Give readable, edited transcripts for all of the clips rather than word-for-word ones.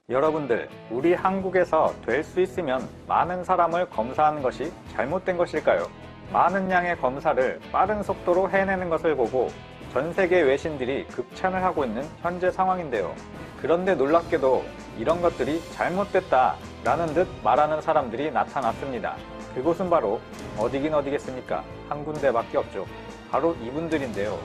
여러분들, 우리 한국에서 될 수 있으면 많은 사람을 검사하는 것이 잘못된 것일까요? 많은 양의 검사를 빠른 속도로 해내는 것을 보고 전 세계 외신들이 극찬을 하고 있는 현재 상황인데요. 그런데 놀랍게도 이런 것들이 잘못됐다 라는 듯 말하는 사람들이 나타났습니다. 그곳은 바로 어디긴 어디겠습니까? 한 군데밖에 없죠. 바로 이분들인데요.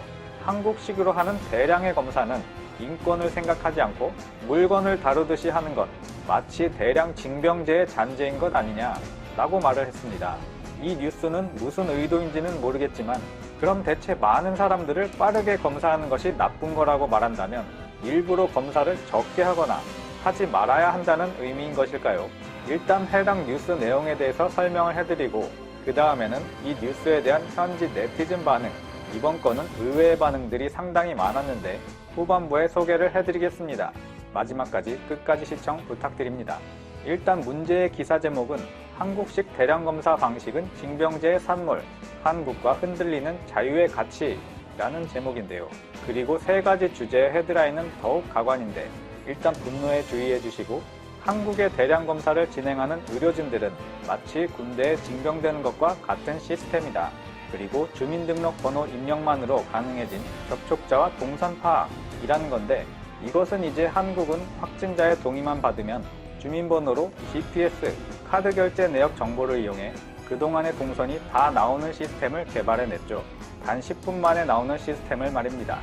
한국식으로 하는 대량의 검사는 인권을 생각하지 않고 물건을 다루듯이 하는 것, 마치 대량 징병제의 잔재인 것 아니냐 라고 말을 했습니다. 이 뉴스는 무슨 의도인지는 모르겠지만 그럼 대체 많은 사람들을 빠르게 검사하는 것이 나쁜 거라고 말한다면 일부러 검사를 적게 하거나 하지 말아야 한다는 의미인 것일까요? 일단 해당 뉴스 내용에 대해서 설명을 해드리고 그 다음에는 이 뉴스에 대한 현지 네티즌 반응, 이번 건은 의외의 반응들이 상당히 많았는데 후반부에 소개를 해드리겠습니다. 마지막까지 끝까지 시청 부탁드립니다. 일단 문제의 기사 제목은 한국식 대량검사 방식은 징병제의 산물, 한국과 흔들리는 자유의 가치라는 제목인데요. 그리고 세 가지 주제의 헤드라인은 더욱 가관인데 일단 분노에 주의해 주시고 한국의 대량검사를 진행하는 의료진들은 마치 군대에 징병되는 것과 같은 시스템이다. 그리고 주민등록번호 입력만으로 가능해진 접촉자와 동선 파악이라는 건데 이것은 이제 한국은 확진자의 동의만 받으면 주민번호로 GPS, 카드 결제 내역 정보를 이용해 그동안의 동선이 다 나오는 시스템을 개발해냈죠. 단 10분 만에 나오는 시스템을 말입니다.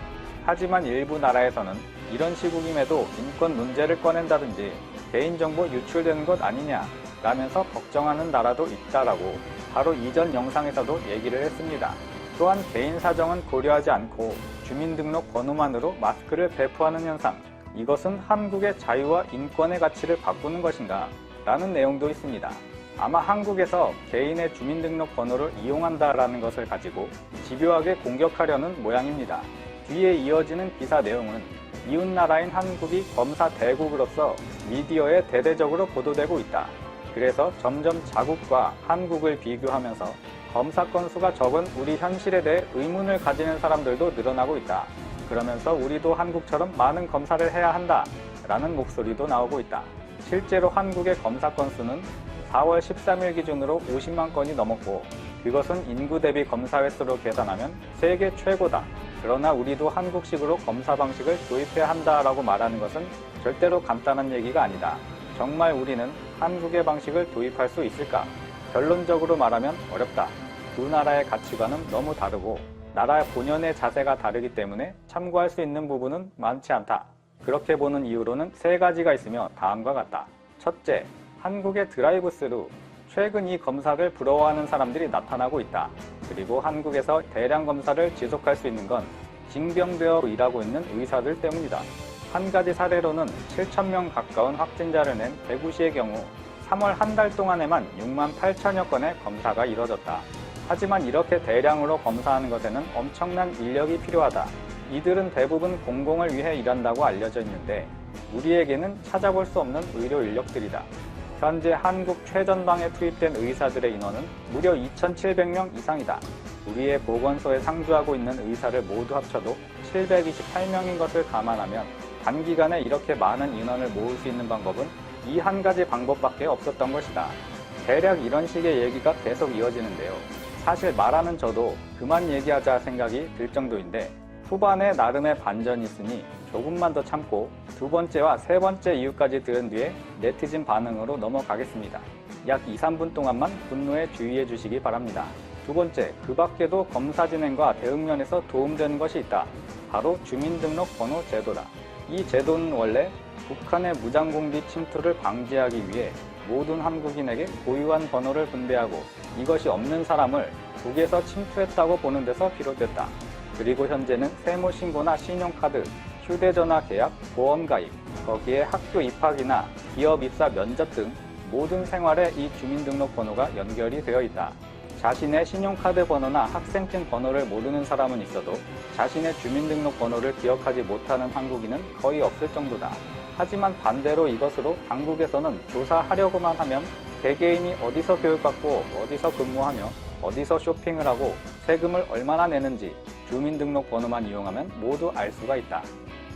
하지만 일부 나라에서는 이런 시국임에도 인권 문제를 꺼낸다든지 개인정보 유출되는 것 아니냐 라면서 걱정하는 나라도 있다라고 바로 이전 영상에서도 얘기를 했습니다. 또한 개인 사정은 고려하지 않고 주민등록 번호만으로 마스크를 배포하는 현상, 이것은 한국의 자유와 인권의 가치를 바꾸는 것인가? 라는 내용도 있습니다. 아마 한국에서 개인의 주민등록 번호를 이용한다라는 것을 가지고 집요하게 공격하려는 모양입니다. 뒤에 이어지는 기사 내용은 이웃나라인 한국이 검사 대국으로서 미디어에 대대적으로 보도되고 있다. 그래서 점점 자국과 한국을 비교하면서 검사 건수가 적은 우리 현실에 대해 의문을 가지는 사람들도 늘어나고 있다. 그러면서 우리도 한국처럼 많은 검사를 해야 한다 라는 목소리도 나오고 있다. 실제로 한국의 검사 건수는 4월 13일 기준으로 50만 건이 넘었고 그것은 인구 대비 검사 횟수로 계산하면 세계 최고다. 그러나 우리도 한국식으로 검사 방식을 도입해야 한다라고 말하는 것은 절대로 간단한 얘기가 아니다. 정말 우리는 한국의 방식을 도입할 수 있을까? 결론적으로 말하면 어렵다. 두 나라의 가치관은 너무 다르고 나라 본연의 자세가 다르기 때문에 참고할 수 있는 부분은 많지 않다. 그렇게 보는 이유로는 세 가지가 있으며 다음과 같다. 첫째, 한국의 드라이브스루. 최근 이 검사를 부러워하는 사람들이 나타나고 있다. 그리고 한국에서 대량 검사를 지속할 수 있는 건 징병되어 일하고 있는 의사들 때문이다. 한 가지 사례로는 7,000명 가까운 확진자를 낸 대구시의 경우 3월 한 달 동안에만 6만 8천여 건의 검사가 이뤄졌다. 하지만 이렇게 대량으로 검사하는 것에는 엄청난 인력이 필요하다. 이들은 대부분 공공을 위해 일한다고 알려져 있는데 우리에게는 찾아볼 수 없는 의료 인력들이다. 현재 한국 최전방에 투입된 의사들의 인원은 무려 2,700명 이상이다. 우리의 보건소에 상주하고 있는 의사를 모두 합쳐도 728명인 것을 감안하면 단기간에 이렇게 많은 인원을 모을 수 있는 방법은 이 한 가지 방법밖에 없었던 것이다. 대략 이런 식의 얘기가 계속 이어지는데요. 사실 말하는 저도 그만 얘기하자 생각이 들 정도인데 후반에 나름의 반전이 있으니 조금만 더 참고 두 번째와 세 번째 이유까지 들은 뒤에 네티즌 반응으로 넘어가겠습니다. 약 2-3분 동안만 분노에 주의해 주시기 바랍니다. 두 번째, 그 밖에도 검사 진행과 대응 면에서 도움되는 것이 있다. 바로 주민등록번호 제도다. 이 제도는 원래 북한의 무장공비 침투를 방지하기 위해 모든 한국인에게 고유한 번호를 분배하고 이것이 없는 사람을 북에서 침투했다고 보는 데서 비롯됐다. 그리고 현재는 세무신고나 신용카드, 휴대전화 계약, 보험가입, 거기에 학교 입학이나 기업 입사 면접 등 모든 생활에 이 주민등록번호가 연결이 되어 있다. 자신의 신용카드 번호나 학생증 번호를 모르는 사람은 있어도 자신의 주민등록번호를 기억하지 못하는 한국인은 거의 없을 정도다. 하지만 반대로 이것으로 당국에서는 조사하려고만 하면 개개인이 어디서 교육받고 어디서 근무하며 어디서 쇼핑을 하고 세금을 얼마나 내는지 주민등록번호만 이용하면 모두 알 수가 있다.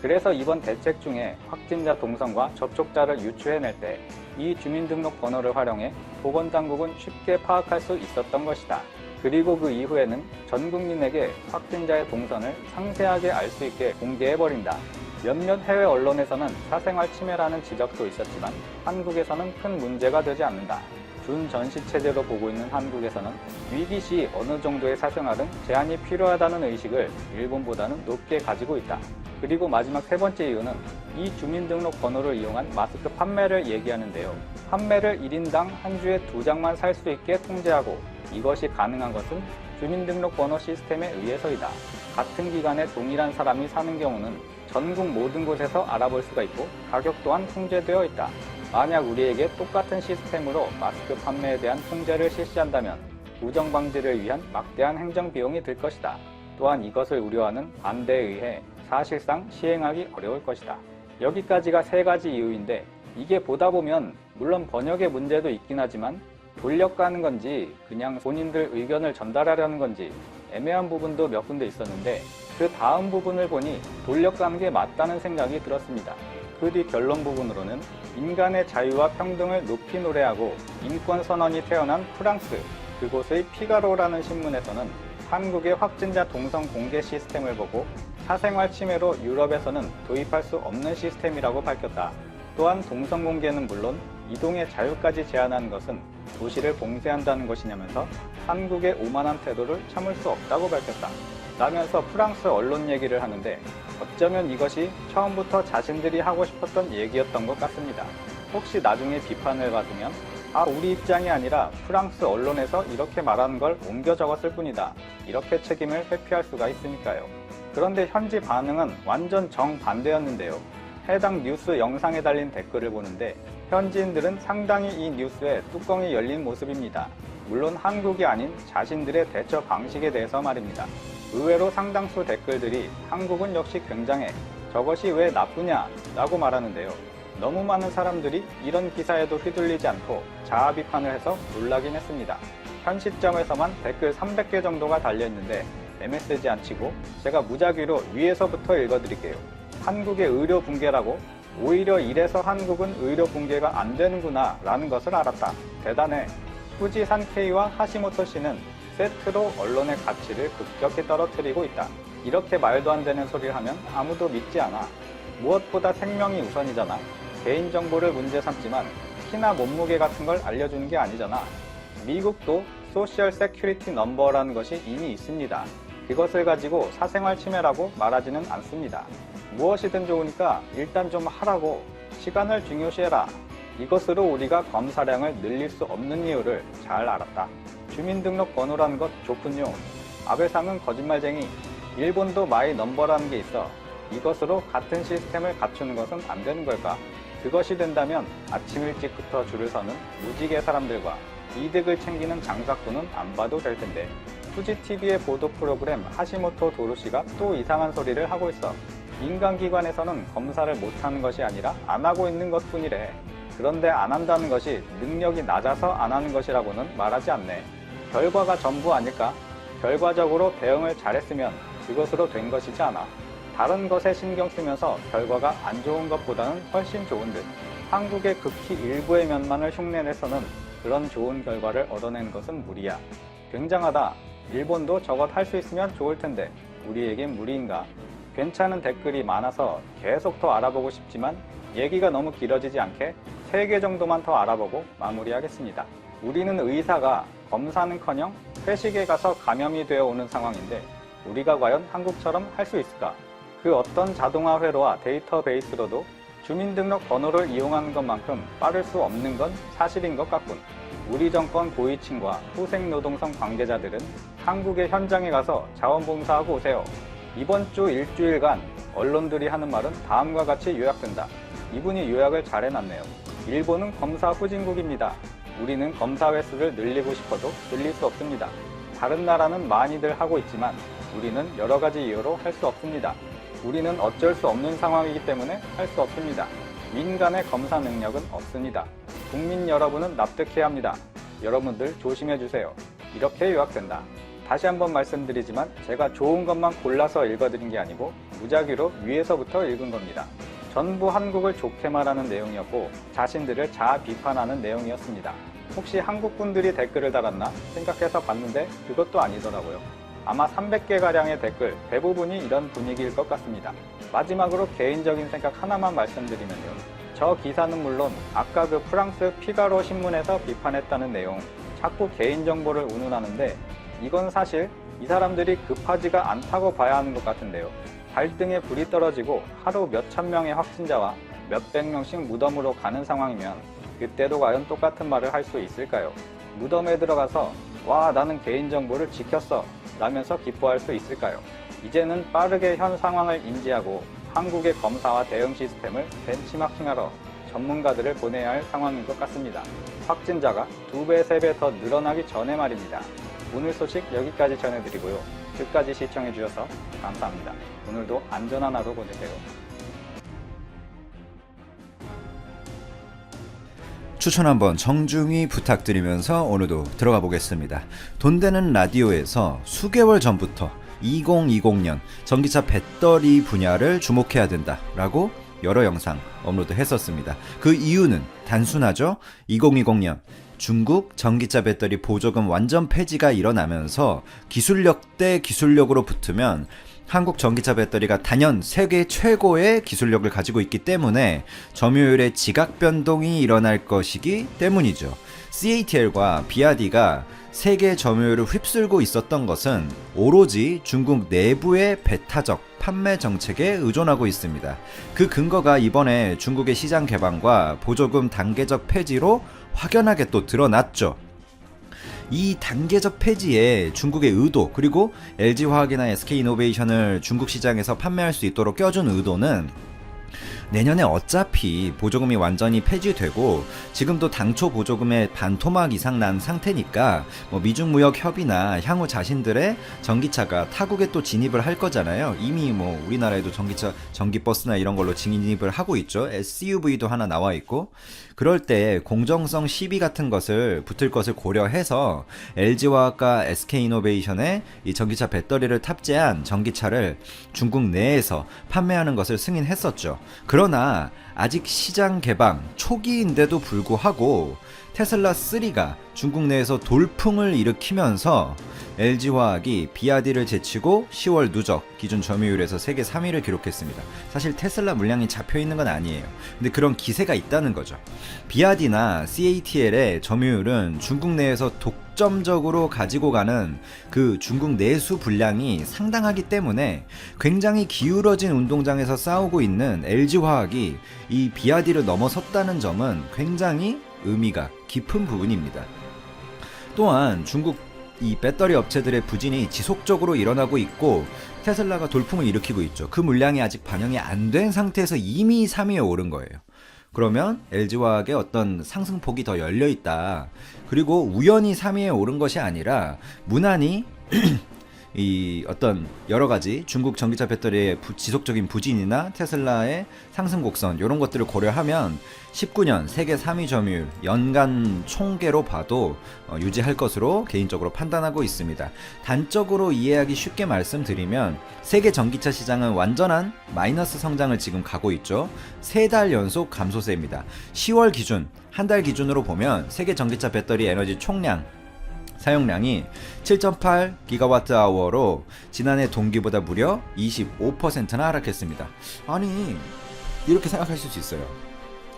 그래서 이번 대책 중에 확진자 동선과 접촉자를 유추해낼 때 이 주민등록번호를 활용해 보건당국은 쉽게 파악할 수 있었던 것이다. 그리고 그 이후에는 전 국민에게 확진자의 동선을 상세하게 알 수 있게 공개해버린다. 몇몇 해외 언론에서는 사생활 침해라는 지적도 있었지만 한국에서는 큰 문제가 되지 않는다. 준전시 체제로 보고 있는 한국에서는 위기 시 어느 정도의 사생활은 제한이 필요하다는 의식을 일본보다는 높게 가지고 있다. 그리고 마지막 세 번째 이유는 이 주민등록 번호를 이용한 마스크 판매를 얘기하는데요. 판매를 1인당 한 주에 2장만 살 수 있게 통제하고 이것이 가능한 것은 주민등록번호 시스템에 의해서이다. 같은 기간에 동일한 사람이 사는 경우는 전국 모든 곳에서 알아볼 수가 있고 가격 또한 통제되어 있다. 만약 우리에게 똑같은 시스템으로 마스크 판매에 대한 통제를 실시한다면 우정 방지를 위한 막대한 행정 비용이 들 것이다. 또한 이것을 우려하는 반대에 의해 사실상 시행하기 어려울 것이다. 여기까지가 세 가지 이유인데 이게 보다 보면 물론 번역의 문제도 있긴 하지만 돌려가는 건지 그냥 본인들 의견을 전달하려는 건지 애매한 부분도 몇 군데 있었는데 그 다음 부분을 보니 돌려가는 게 맞다는 생각이 들었습니다. 그 뒤 결론 부분으로는 인간의 자유와 평등을 높이 노래하고 인권 선언이 태어난 프랑스, 그곳의 피가로라는 신문에서는 한국의 확진자 동선 공개 시스템을 보고 사생활 침해로 유럽에서는 도입할 수 없는 시스템이라고 밝혔다. 또한 동선 공개는 물론 이동의 자유까지 제한하는 것은 도시를 봉쇄한다는 것이냐면서 한국의 오만한 태도를 참을 수 없다고 밝혔다. 라면서 프랑스 언론 얘기를 하는데 어쩌면 이것이 처음부터 자신들이 하고 싶었던 얘기였던 것 같습니다. 혹시 나중에 비판을 받으면 우리 입장이 아니라 프랑스 언론에서 이렇게 말하는 걸 옮겨 적었을 뿐이다. 이렇게 책임을 회피할 수가 있으니까요. 그런데 현지 반응은 완전 정반대였는데요. 해당 뉴스 영상에 달린 댓글을 보는데 현지인들은 상당히 이 뉴스에 뚜껑이 열린 모습입니다. 물론 한국이 아닌 자신들의 대처 방식에 대해서 말입니다. 의외로 상당수 댓글들이 한국은 역시 굉장해. 저것이 왜 나쁘냐? 라고 말하는데요. 너무 많은 사람들이 이런 기사에도 휘둘리지 않고 자아 비판을 해서 놀라긴 했습니다. 현 시점에서만 댓글 300개 정도가 달려있는데 MSG 안 치고 제가 무작위로 위에서부터 읽어드릴게요. 한국의 의료 붕괴라고? 오히려 이래서 한국은 의료 붕괴가 안 되는구나 라는 것을 알았다. 대단해. 후지산 K와 하시모토 씨는 세트로 언론의 가치를 급격히 떨어뜨리고 있다. 이렇게 말도 안 되는 소리를 하면 아무도 믿지 않아. 무엇보다 생명이 우선이잖아. 개인정보를 문제 삼지만 키나 몸무게 같은 걸 알려주는 게 아니잖아. 미국도 소셜 세큐리티 넘버라는 것이 이미 있습니다. 그것을 가지고 사생활 침해라고 말하지는 않습니다. 무엇이든 좋으니까 일단 좀 하라고. 시간을 중요시해라. 이것으로 우리가 검사량을 늘릴 수 없는 이유를 잘 알았다. 주민등록번호라는 것 좋군요. 아베상은 거짓말쟁이. 일본도 마이 넘버라는 게 있어. 이것으로 같은 시스템을 갖추는 것은 안 되는 걸까? 그것이 된다면 아침 일찍부터 줄을 서는 무지개 사람들과 이득을 챙기는 장사꾼은 안 봐도 될 텐데. 후지TV의 보도 프로그램 하시모토 도루시가 또 이상한 소리를 하고 있어. 민간기관에서는 검사를 못하는 것이 아니라 안 하고 있는 것뿐이래. 그런데 안 한다는 것이 능력이 낮아서 안 하는 것이라고는 말하지 않네. 결과가 전부 아닐까? 결과적으로 대응을 잘했으면 그것으로 된 것이지 않아. 다른 것에 신경 쓰면서 결과가 안 좋은 것보다는 훨씬 좋은 듯. 한국의 극히 일부의 면만을 흉내내서는 그런 좋은 결과를 얻어낸 것은 무리야. 굉장하다. 일본도 저것 할 수 있으면 좋을 텐데 우리에겐 무리인가? 괜찮은 댓글이 많아서 계속 더 알아보고 싶지만 얘기가 너무 길어지지 않게 3개 정도만 더 알아보고 마무리하겠습니다. 우리는 의사가 검사는커녕 회식에 가서 감염이 되어 오는 상황인데 우리가 과연 한국처럼 할 수 있을까? 그 어떤 자동화 회로와 데이터베이스로도 주민등록 번호를 이용하는 것만큼 빠를 수 없는 건 사실인 것 같군. 우리 정권 고위층과 후생노동성 관계자들은 한국의 현장에 가서 자원봉사하고 오세요. 이번 주 일주일간 언론들이 하는 말은 다음과 같이 요약된다. 이분이 요약을 잘 해놨네요. 일본은 검사 후진국입니다. 우리는 검사 횟수를 늘리고 싶어도 늘릴 수 없습니다. 다른 나라는 많이들 하고 있지만 우리는 여러 가지 이유로 할 수 없습니다. 우리는 어쩔 수 없는 상황이기 때문에 할 수 없습니다. 민간의 검사 능력은 없습니다. 국민 여러분은 납득해야 합니다. 여러분들 조심해주세요. 이렇게 요약된다. 다시 한번 말씀드리지만 제가 좋은 것만 골라서 읽어드린 게 아니고 무작위로 위에서부터 읽은 겁니다. 전부 한국을 좋게 말하는 내용이었고 자신들을 자아 비판하는 내용이었습니다. 혹시 한국 분들이 댓글을 달았나 생각해서 봤는데 그것도 아니더라고요. 아마 300개가량의 댓글 대부분이 이런 분위기일 것 같습니다. 마지막으로 개인적인 생각 하나만 말씀드리면요. 저 기사는 물론 아까 그 프랑스 피가로 신문에서 비판했다는 내용 자꾸 개인정보를 운운하는데 이건 사실 이 사람들이 급하지가 않다고 봐야 하는 것 같은데요. 발등에 불이 떨어지고 하루 몇천 명의 확진자와 몇백 명씩 무덤으로 가는 상황이면 그때도 과연 똑같은 말을 할 수 있을까요? 무덤에 들어가서 와 나는 개인정보를 지켰어 라면서 기뻐할 수 있을까요? 이제는 빠르게 현 상황을 인지하고 한국의 검사와 대응 시스템을 벤치마킹하러 전문가들을 보내야 할 상황인 것 같습니다. 확진자가 2배, 3배 더 늘어나기 전에 말입니다. 오늘 소식 여기까지 전해드리고요. 끝까지 시청해주셔서 감사합니다. 오늘도 안전한 하루 보내세요. 추천 한번 정중히 부탁드리면서 오늘도 들어가 보겠습니다. 돈 되는 라디오에서 수개월 전부터 2020년 전기차 배터리 분야를 주목해야 된다라고 여러 영상 업로드 했었습니다. 그 이유는 단순하죠. 2020년 중국 전기차 배터리 보조금 완전 폐지가 일어나면서 기술력 대 기술력으로 붙으면 한국 전기차 배터리가 단연 세계 최고의 기술력을 가지고 있기 때문에 점유율의 지각 변동이 일어날 것이기 때문이죠. CATL과 비아디가 세계 점유율을 휩쓸고 있었던 것은 오로지 중국 내부의 배타적 판매 정책에 의존하고 있습니다. 그 근거가 이번에 중국의 시장 개방과 보조금 단계적 폐지로 확연하게 또 드러났죠. 이 단계적 폐지에 중국의 의도 그리고 LG화학이나 SK이노베이션을 중국 시장에서 판매할 수 있도록 껴준 의도는 내년에 어차피 보조금이 완전히 폐지되고 지금도 당초 보조금의 반토막 이상 난 상태니까 미중 무역 협의나 향후 자신들의 전기차가 타국에 또 진입을 할 거잖아요. 이미 우리나라에도 전기차, 전기버스나 이런 걸로 진입을 하고 있죠. SUV도 하나 나와 있고 그럴 때 공정성 시비 같은 것을 붙을 것을 고려해서 LG화학과 SK이노베이션의 이 전기차 배터리를 탑재한 전기차를 중국 내에서 판매하는 것을 승인했었죠. 그러나 아직 시장 개방 초기인데도 불구하고 테슬라 3가 중국 내에서 돌풍을 일으키면서 LG화학이 비아디를 제치고 10월 누적 기준 점유율에서 세계 3위를 기록했습니다. 사실 테슬라 물량이 잡혀있는 건 아니에요. 근데 그런 기세가 있다는 거죠. 비아디나 CATL의 점유율은 중국 내에서 독점적으로 가지고 가는 그 중국 내수 분량이 상당하기 때문에 굉장히 기울어진 운동장에서 싸우고 있는 LG화학이 이 비아디를 넘어섰다는 점은 굉장히 의미가 깊은 부분입니다. 또한 중국 이 배터리 업체들의 부진이 지속적으로 일어나고 있고 테슬라가 돌풍을 일으키고 있죠. 그 물량이 아직 반영이 안 된 상태에서 이미 3위에 오른 거예요. 그러면 LG화학의 어떤 상승폭이 더 열려 있다. 그리고 우연히 3위에 오른 것이 아니라 무난히 이 어떤 여러 가지 중국 전기차 배터리의 지속적인 부진이나 테슬라의 상승 곡선 이런 것들을 고려하면 19년 세계 3위 점유율 연간 총계로 봐도 유지할 것으로 개인적으로 판단하고 있습니다. 단적으로 이해하기 쉽게 말씀드리면 세계 전기차 시장은 완전한 마이너스 성장을 지금 가고 있죠. 3달 연속 감소세입니다. 10월 기준 한 달 기준으로 보면 세계 전기차 배터리 에너지 총량 사용량이 7.8GWh로 지난해 동기보다 무려 25%나 하락했습니다. 아니 이렇게 생각하실 수 있어요.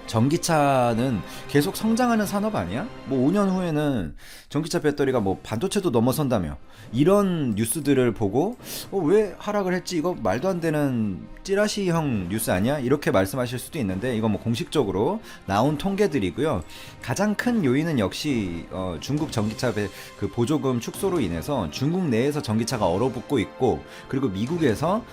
전기차는 계속 성장하는 산업 아니야? 5년 후에는 전기차 배터리가 반도체도 넘어선다며 이런 뉴스들을 보고 왜 하락을 했지? 이거 말도 안 되는 찌라시형 뉴스 아니야? 이렇게 말씀하실 수도 있는데 이거 공식적으로 나온 통계들이고요. 가장 큰 요인은 역시 중국 전기차 그 보조금 축소로 인해서 중국 내에서 전기차가 얼어붙고 있고 그리고 미국에서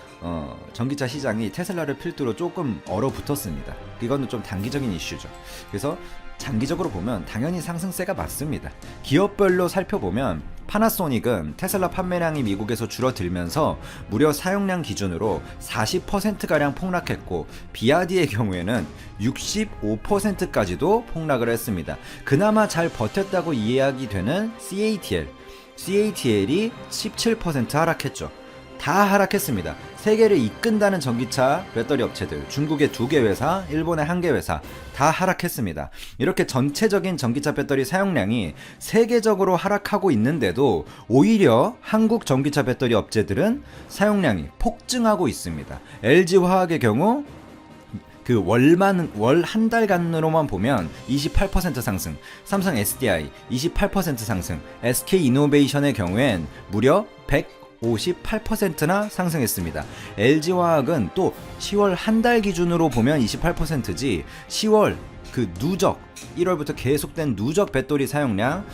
전기차 시장이 테슬라를 필두로 조금 얼어붙었습니다. 이거는 좀 단기적인 이슈죠. 그래서 장기적으로 보면 당연히 상승세가 맞습니다. 기업별로 살펴보면 파나소닉은 테슬라 판매량이 미국에서 줄어들면서 무려 사용량 기준으로 40%가량 폭락했고 비아디의 경우에는 65%까지도 폭락을 했습니다. 그나마 잘 버텼다고 이해하기 되는 CATL CATL이 17% 하락했죠. 다 하락했습니다. 세계를 이끈다는 전기차 배터리 업체들, 중국의 2개 회사, 일본의 1개 회사 다 하락했습니다. 이렇게 전체적인 전기차 배터리 사용량이 세계적으로 하락하고 있는데도 오히려 한국 전기차 배터리 업체들은 사용량이 폭증하고 있습니다. LG화학의 경우 월 한 달간으로만 보면 28% 상승, 삼성 SDI 28% 상승, SK이노베이션의 경우엔 무려 158%나 상승했습니다. LG화학은 또 10월 한 달 기준으로 보면 28%지 10월 그 누적 1월부터 계속된 누적 배터리 사용량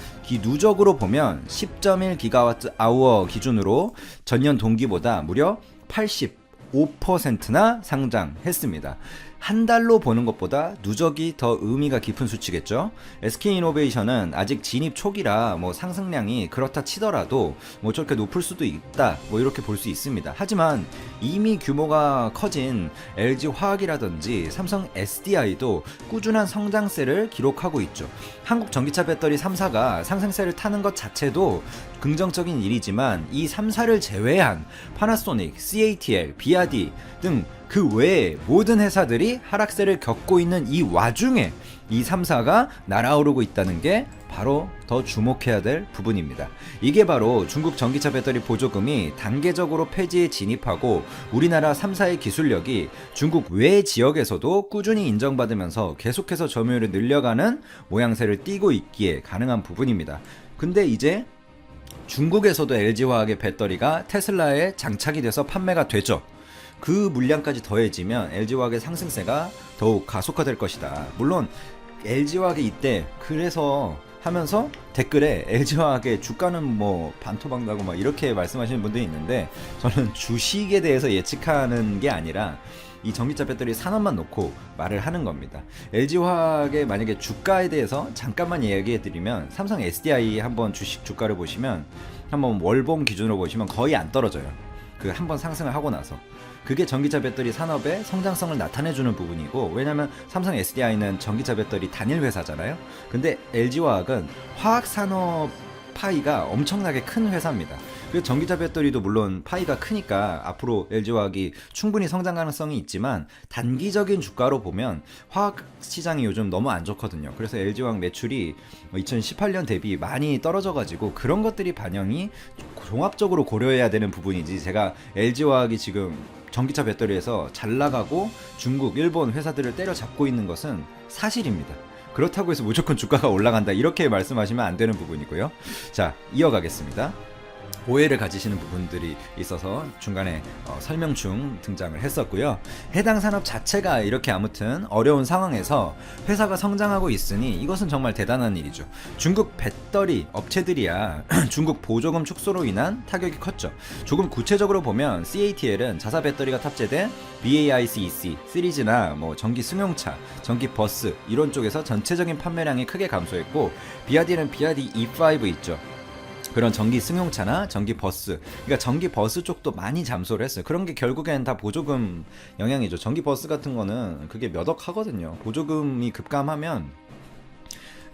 누적으로 보면 10.1GWh 기준으로 전년 동기보다 무려 85%나 상장했습니다. 한 달로 보는 것보다 누적이 더 의미가 깊은 수치겠죠. SK이노베이션은 아직 진입 초기라 상승량이 그렇다 치더라도 저렇게 높을 수도 있다 이렇게 볼 수 있습니다. 하지만 이미 규모가 커진 LG화학이라든지 삼성 SDI도 꾸준한 성장세를 기록하고 있죠. 한국 전기차 배터리 3사가 상승세를 타는 것 자체도 긍정적인 일이지만 이 3사를 제외한 파나소닉, CATL, 비아디 등 그 외에 모든 회사들이 하락세를 겪고 있는 이 와중에 이 3사가 날아오르고 있다는 게 바로 더 주목해야 될 부분입니다. 이게 바로 중국 전기차 배터리 보조금이 단계적으로 폐지에 진입하고 우리나라 3사의 기술력이 중국 외 지역에서도 꾸준히 인정받으면서 계속해서 점유율을 늘려가는 모양새를 띠고 있기에 가능한 부분입니다. 근데 이제 중국에서도 LG화학의 배터리가 테슬라에 장착이 돼서 판매가 되죠. 그 물량까지 더해지면 LG화학의 상승세가 더욱 가속화될 것이다. 물론 LG화학이 이때 그래서 하면서 댓글에 LG화학의 주가는 반토막 나고 이렇게 말씀하시는 분들이 있는데, 저는 주식에 대해서 예측하는 게 아니라 이 전기차 배터리 산업만 놓고 말을 하는 겁니다. LG화학의 만약에 주가에 대해서 잠깐만 이야기해 드리면, 삼성 SDI 한번 주식 주가를 보시면 한번 월봉 기준으로 보시면 거의 안 떨어져요. 그 한번 상승을 하고 나서 그게 전기차 배터리 산업의 성장성을 나타내주는 부분이고, 왜냐면 삼성 SDI는 전기차 배터리 단일 회사잖아요. 근데 LG화학은 화학산업 파이가 엄청나게 큰 회사입니다. 그래서 전기차 배터리도 물론 파이가 크니까 앞으로 LG화학이 충분히 성장 가능성이 있지만, 단기적인 주가로 보면 화학 시장이 요즘 너무 안 좋거든요. 그래서 LG화학 매출이 2018년 대비 많이 떨어져가지고 그런 것들이 반영이 종합적으로 고려해야 되는 부분이지, 제가 LG화학이 지금 전기차 배터리에서 잘 나가고 중국, 일본 회사들을 때려잡고 있는 것은 사실입니다. 그렇다고 해서 무조건 주가가 올라간다 이렇게 말씀하시면 안 되는 부분이고요. 자, 이어가겠습니다. 오해를 가지시는 부분들이 있어서 중간에 설명충 등장을 했었고요. 해당 산업 자체가 이렇게 아무튼 어려운 상황에서 회사가 성장하고 있으니 이것은 정말 대단한 일이죠. 중국 배터리 업체들이야 중국 보조금 축소로 인한 타격이 컸죠. 조금 구체적으로 보면 CATL은 자사 배터리가 탑재된 BAICEC 시리즈나 전기 승용차, 전기 버스 이런 쪽에서 전체적인 판매량이 크게 감소했고, 비아디는 비아디 E5 있죠. 그런 전기 승용차나 전기 버스, 그러니까 전기 버스 쪽도 많이 잠소를 했어요. 그런 게 결국엔 다 보조금 영향이죠. 전기 버스 같은 거는 그게 몇 억 하거든요. 보조금이 급감하면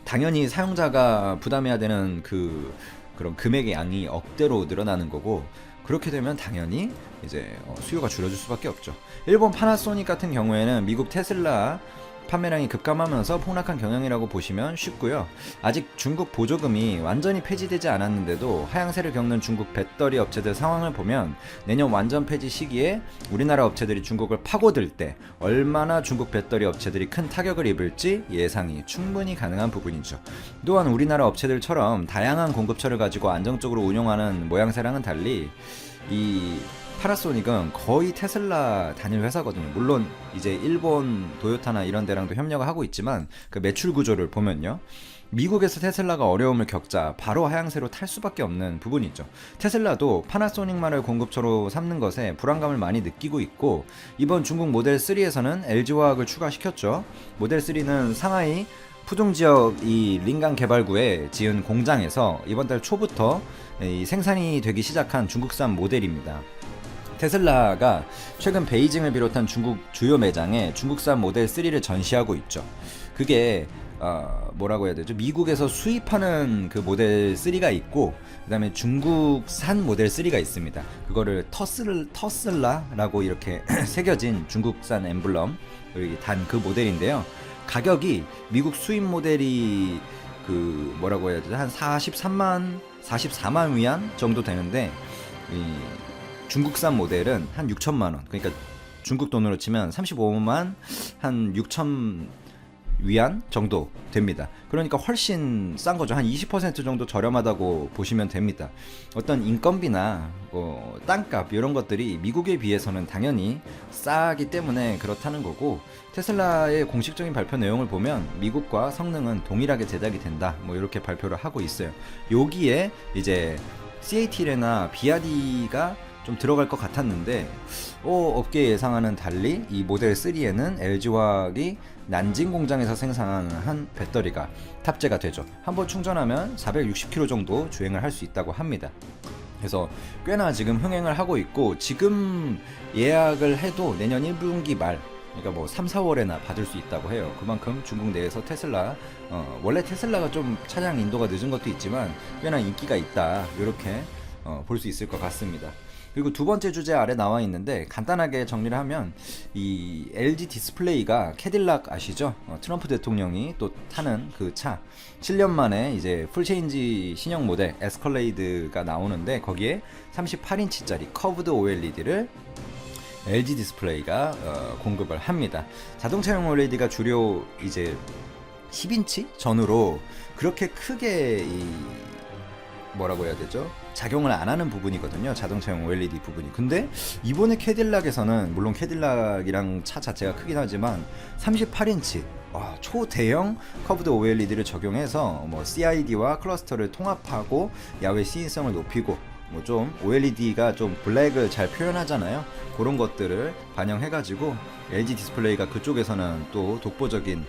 당연히 사용자가 부담해야 되는 그런 금액의 양이 억대로 늘어나는 거고, 그렇게 되면 당연히 이제 수요가 줄어들 수밖에 없죠. 일본 파나소닉 같은 경우에는 미국 테슬라 판매량이 급감하면서 폭락한 경향이라고 보시면 쉽고요. 아직 중국 보조금이 완전히 폐지되지 않았는데도 하향세를 겪는 중국 배터리 업체들 상황을 보면 내년 완전 폐지 시기에 우리나라 업체들이 중국을 파고들 때 얼마나 중국 배터리 업체들이 큰 타격을 입을지 예상이 충분히 가능한 부분이죠. 또한 우리나라 업체들처럼 다양한 공급처를 가지고 안정적으로 운영하는 모양새랑은 달리 이 파나소닉은 거의 테슬라 단일 회사거든요. 물론 이제 일본 도요타나 이런 데랑도 협력을 하고 있지만 그 매출 구조를 보면요, 미국에서 테슬라가 어려움을 겪자 바로 하향세로 탈 수밖에 없는 부분이 있죠. 테슬라도 파나소닉만을 공급처로 삼는 것에 불안감을 많이 느끼고 있고, 이번 중국 모델 3에서는 LG화학을 추가시켰죠. 모델 3는 상하이 푸둥 지역 이 링강 개발구에 지은 공장에서 이번 달 초부터 생산이 되기 시작한 중국산 모델입니다. 테슬라가 최근 베이징을 비롯한 중국 주요 매장에 중국산 모델 3를 전시하고 있죠. 그게 뭐라고 해야 되죠? 미국에서 수입하는 그 모델 3가 있고, 그 다음에 중국산 모델 3가 있습니다. 그거를 터슬라라고 이렇게 새겨진 중국산 엠블럼, 단 그 모델인데요. 가격이 미국 수입 모델이 그 뭐라고 해야 되죠? 한 44만 위안 정도 되는데, 이 중국산 모델은 한 6천만 원. 그러니까 중국 돈으로 치면 35만 한 6천 위안 정도 됩니다. 그러니까 훨씬 싼 거죠. 한 20% 정도 저렴하다고 보시면 됩니다. 어떤 인건비나 뭐 땅값 이런 것들이 미국에 비해서는 당연히 싸기 때문에 그렇다는 거고, 테슬라의 공식적인 발표 내용을 보면 미국과 성능은 동일하게 제작이 된다, 뭐 이렇게 발표를 하고 있어요. 여기에 이제 CATL이나 BRD가 좀 들어갈 것 같았는데, 업계 예상과는 달리 이 모델 3에는 LG화학이 난징 공장에서 생산한 배터리가 탑재가 되죠. 한번 충전하면 460km 정도 주행을 할 수 있다고 합니다. 그래서 꽤나 지금 흥행을 하고 있고, 지금 예약을 해도 내년 1분기 말, 그러니까 뭐 3, 4월에나 받을 수 있다고 해요. 그만큼 중국 내에서 테슬라, 원래 테슬라가 좀 차량 인도가 늦은 것도 있지만 꽤나 인기가 있다, 이렇게 볼 수 있을 것 같습니다. 그리고 두 번째 주제 아래 나와 있는데, 간단하게 정리를 하면 이 LG 디스플레이가 캐딜락 아시죠? 트럼프 대통령이 또 타는 그 차, 7년 만에 이제 풀체인지 신형 모델 에스컬레이드가 나오는데, 거기에 38인치짜리 커브드 OLED를 LG 디스플레이가 공급을 합니다. 자동차용 OLED가 주로 이제 10인치 전후로 그렇게 크게 뭐라고 해야 되죠? 작용을 안 하는 부분이거든요. 자동차용 OLED 부분이. 근데 이번에 캐딜락에서는, 물론 캐딜락이랑 차 자체가 크긴 하지만 38인치 초대형 커브드 OLED를 적용해서 뭐 CID와 클러스터를 통합하고 야외 시인성을 높이고, 뭐 좀 OLED가 좀 블랙을 잘 표현하잖아요. 그런 것들을 반영해가지고 LG 디스플레이가 그쪽에서는 또 독보적인